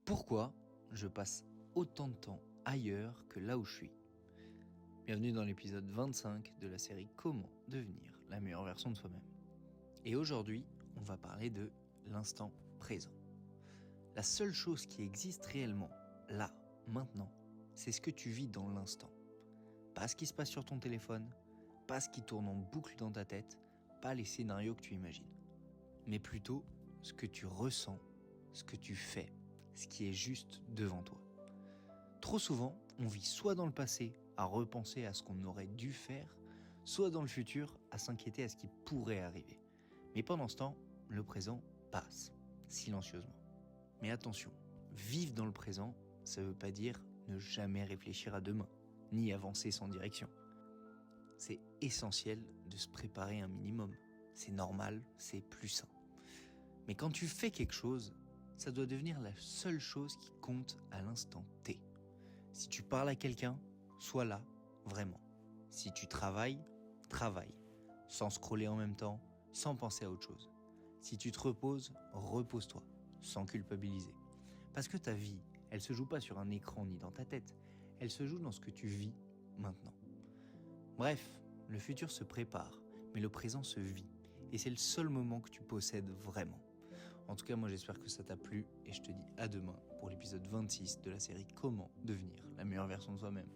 Pourquoi je passe autant de temps ailleurs que là où je suis? Bienvenue dans l'épisode 25 de la série Comment devenir la meilleure version de soi-même. Et aujourd'hui, on va parler de l'instant présent. La seule chose qui existe réellement, là, maintenant, c'est ce que tu vis dans l'instant. Pas ce qui se passe sur ton téléphone, pas ce qui tourne en boucle dans ta tête, pas les scénarios que tu imagines. Mais plutôt ce que tu ressens, ce que tu fais, ce qui est juste devant toi. Trop souvent, on vit soit dans le passé à repenser à ce qu'on aurait dû faire, soit dans le futur à s'inquiéter à ce qui pourrait arriver. Mais pendant ce temps, le présent passe, silencieusement. Mais attention, vivre dans le présent, ça ne veut pas dire ne jamais réfléchir à demain, ni avancer sans direction. C'est essentiel de se préparer un minimum. C'est normal, c'est plus sain. Mais quand tu fais quelque chose, ça doit devenir la seule chose qui compte à l'instant T. Si tu parles à quelqu'un, sois là, vraiment. Si tu travailles, travaille. Sans scroller en même temps, sans penser à autre chose. Si tu te reposes, repose-toi, sans culpabiliser. Parce que ta vie, elle se joue pas sur un écran ni dans ta tête. Elle se joue dans ce que tu vis maintenant. Bref, le futur se prépare, mais le présent se vit. Et c'est le seul moment que tu possèdes vraiment. En tout cas, moi j'espère que ça t'a plu et je te dis à demain pour l'épisode 26 de la série Comment devenir la meilleure version de soi-même.